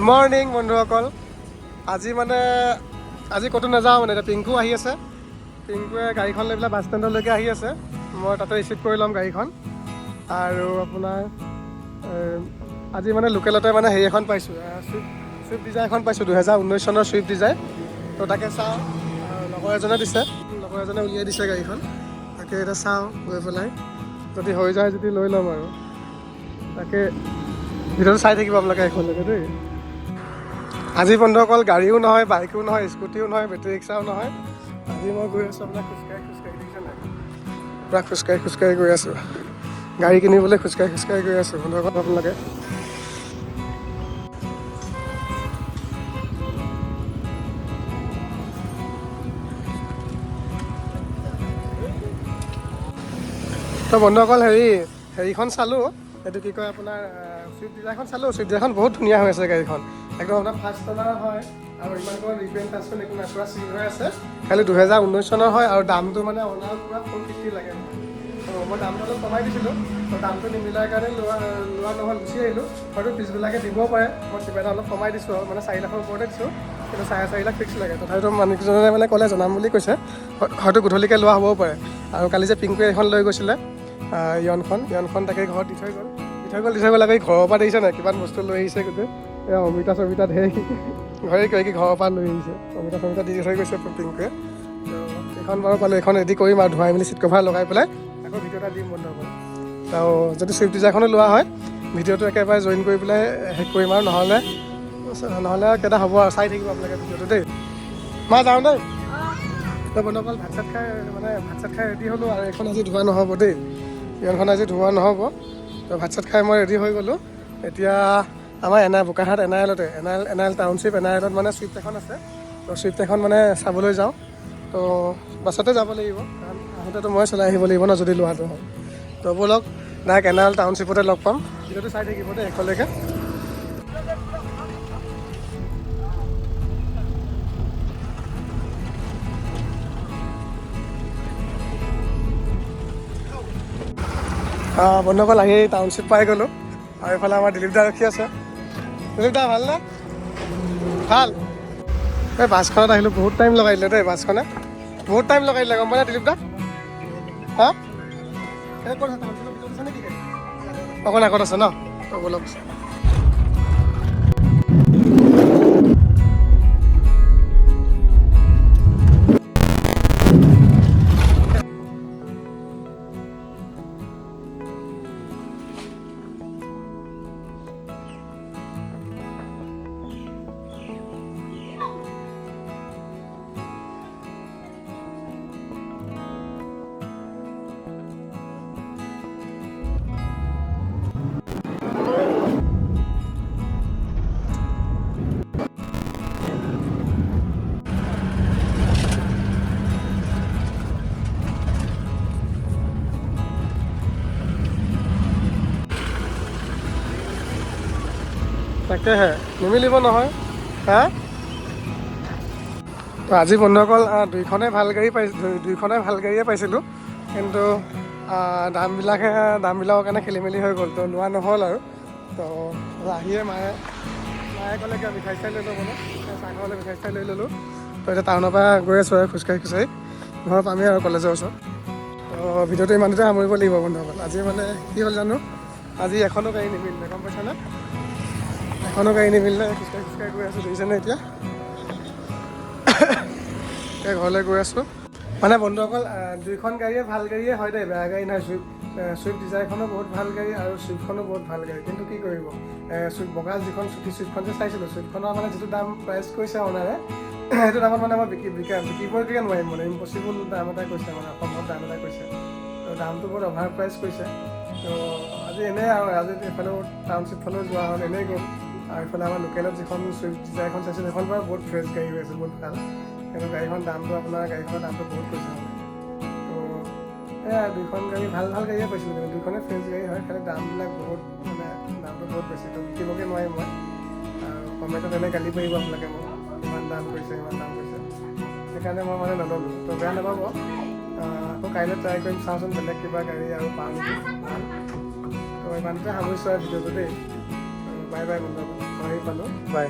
Morning বন্ধুসকল, আজি ক'তো নাযাওঁ মানে এতিয়া পিংকু আহি আছে। পিংকুৱে গাড়ীখন লৈ পেলাই বাছ ষ্টেণ্ডলৈকে আহি আছে। মই তাতে ৰিচিভ কৰি ল'ম গাড়ীখন। আৰু আপোনাৰ আজি মানে লোকেলতে মানে হেৰি এখন পাইছোঁ, ছুইফ্ট ডিজায়াৰ এখন পাইছোঁ, 2019 চনৰ ছুইফ্ট ডিজায়াৰ। তো তাকে চাওঁ, লগৰ এজনে দিছে, লগৰ এজনে উলিয়াই দিছে গাড়ীখন। তাকে এতিয়া চাওঁ গৈ পেলাই, যদি হৈ যায় যদি লৈ ল'ম আৰু। তাকে ভিডিঅ'টো চাই থাকিব আপোনালোকে এখনলৈকে দেই। আজি বন্ধুসকল গাড়ীও নহয়, বাইকো নহয়, স্কুটিও নহয়, বেটেৰী ৰিক্সাও নহয়। আজি মই গৈ আছোঁ আপোনাৰ খোজকাঢ়ি দেখিছে নাই, পূৰা খোজকাঢ়ি গৈ আছোঁ। গাড়ী কিনিবলৈ খোজকাঢ়ি গৈ আছোঁ বন্ধুসকল আপোনালোকে। তো বন্ধুসকল হেৰিখন চালোঁ, এইটো কি কয় আপোনাৰ ছুইফ্ট ডিজায়াৰখন চালোঁ। ছুইফ্ট ডিজায়াৰখন বহুত ধুনীয়া হৈ আছে গাড়ীখন, একদম আপোনাৰ ফাৰ্ষ্ট অনাৰ হয় আৰু ইমান কোনো ৰিপেইণ্ট টাচপেইণ্ট একো নাই, পূৰা চিল হৈ আছে। খালি 2019 চনৰ হয় আৰু দামটো মানে অনাৰ পূৰা 450 লাগে। মই দামটো অলপ কমাই দিছিলোঁ, তো দামটো নিমিলাৰ কাৰণে লোৱা নহ'ল, গুচি আহিলোঁ। হয়তো পিছবিলাকে দিবও পাৰে, মই কিবা এটা অলপ কমাই দিছোঁ আৰু মানে 4 লাখৰ ওপৰতে দিছোঁ, কিন্তু 4.5 লাখ ফিক্স লাগে। তথাপিতো মানুহজনে মানে ক'লে জনাম বুলি কৈছে, হয়তো গধূলিকৈ লোৱা হ'বও পাৰে। আৰু কালি যে পিংকুৱে এখন লৈ গৈছিলে ইয়নখন তাকে ঘৰত দি থৈ গ'ল আকৌ ঘৰৰ পৰা দেখিছে নাই কিমান বস্তু লৈ আহিছে গোটেই। অমিতা চমিতা ধেৰ ঘৰে ঘৰৰ পৰা লৈ আহিছে, অমিতা দি থৈ গৈছে পিংকুৱে। তো এইখন বাৰু পালোঁ, এইখন ৰেডি কৰিম আৰু ধুৱাই মেলি চিট কভাৰ লগাই পেলাই আকৌ ভিডিঅ' এটা দিম বন্ধু হ'ব। আৰু যদি ছুইফ্ট ডিজায়াৰখনো লোৱা হয়, ভিডিঅ'টো একেবাৰে জইন কৰি পেলাই শেষ কৰিম আৰু নহ'লে আৰু কেইটা হ'ব আৰু চাই থাকিব আপোনালোকে ভিডিঅ'টো দেই। মই যাওঁ দেই। তো বন্ধুসকল ভাত চাত খাই ৰেডি হ'লোঁ আৰু এইখন আজি ধোৱা নহ'ব দেই, ইয়নখন আজি ধোৱা নহ'ব। তো ভাত চাত খাই মই ৰেডি হৈ গ'লোঁ। এতিয়া আমাৰ বোকাখাট NILতে NIL টাউনশ্বিপ NILত মানে ছুইফ্ট এখন আছে। তো ছুইফ্ট এখন মানে চাবলৈ যাওঁ। তো বাছতে যাব লাগিব, কাৰণ আহোঁতেতো মই চলাই আহিব লাগিব ন যদি লোৱাটো হয়। তো ব'লক ডাইৰেক্ট NIL টাউনশ্বিপতে লগ পাম। ভিডিঅ'টো চাই থাকিব দেই শেষলৈকে। বন্ধুসকল আহি টাউনশ্বিপ পাই গ'লোঁ আৰু এইফালে আমাৰ দিলীপ দা ৰখি আছে। দিলীপ দা ভালনে? ভাল। এই বাছখনত আহিলোঁ, বহুত টাইম লগাই দিলে দেই, বাছখনে বহুত টাইম লগাই দিলে গম পাই নে দিলীপ দা? হা অকণ আগত আছে ন, ব'লক। তাকেহে নিমিলিব নহয়। হা তো আজি বন্ধুসকল দুইখনেই ভাল গাড়ীয়ে পাইছিলোঁ, কিন্তু দামবিলাকৰ কাৰণে খেলি মেলি হৈ গ'ল, তো লোৱা নহ'ল আৰু। তো আহিয়ে মায়ে ক'লে কিয় মিঠাই চিঠাই লৈ ল'বলৈ, চাহ খাবলৈ মিঠাই চিঠাই লৈ ল'লোঁ। তো এতিয়া টাউনৰ পৰা গৈ আছোঁ আৰু খোজকাঢ়ি ঘৰ পামেই আৰু কলেজৰ ওচৰত। তো ভিডিঅ'টো ইমানতে সামৰিব লাগিব বন্ধুসকল। আজি মানে কি হ'ল জানো, আজি এখনো গাড়ী নিমিলিলে গম পাইছানে, এখনো গাড়ী নিমিলিলে। খোজকাঢ়ি গৈ আছোঁ দেখিছেনে এতিয়া ঘৰলৈ গৈ আছোঁ। মানে বন্ধুসকল দুইখন গাড়ীয়ে ভাল গাড়ীয়ে হয় দেই, বেয়া গাড়ী নহয়। ছুইফ্ট ডিজায়াৰখনো বহুত ভাল গাড়ী আৰু ছুইফ্টখনো বহুত ভাল গাড়ী, কিন্তু কি কৰিব, বগা যিখন ছুইফ্টখন যে চাইছিলোঁ, ছুইফ্টখনৰ মানে যিটো দাম প্ৰাইচ কৈছে অনাৰে, সেইটো দামত মানে মই বিকিবলৈকে নোৱাৰিম, মানে ইম্পচিবল দাম এটা কৈছে, মানে অসম্ভৱ দাম এটা কৈছে। তো দামটো বহুত অভাৰ প্ৰাইচ কৈছে। তো আজি এনেই আৰু আজি এইফালেও টাউনশ্বিপ ফালেও যোৱা হ'ল, এনেই গ'ল। আৰু এইফালে আমাৰ লোকেলত যিখন ছুইফ্ট ডিজায়াৰখন চাইছিলোঁ, সেইখন বাৰু বহুত ফ্ৰেছ গাড়ী হৈ আছে, বহুত ভাল। কিন্তু গাড়ীখনৰ দামটো বহুত কৈছে মানে। তো এয়া দুইখন গাড়ী ভাল গাড়ীয়ে পাইছিলোঁ, কিন্তু দুইখনেই ফ্ৰেছ গাড়ী হয়, খালি দামটো বহুত বেছি। তো বিকিবগৈ নোৱাৰিম মই, আৰু কমেণ্টত এনেই গালি পাৰিব আপোনালোকে মোক, ইমান দাম কৰিছে। সেইকাৰণে মই মানে নল'লোঁ। তো বেয়া নাপাব, আকৌ কাইলৈ ট্ৰাই কৰিম, চাওঁচোন বেলেগ কিবা গাড়ী আৰু পাওঁ নেকি ভাল। তো ইমানতে সামৰিছোঁ আৰু ভিডিঅ'টো দেই। বাই বাই বন্ধুসকল। আহি পালোঁ বাই।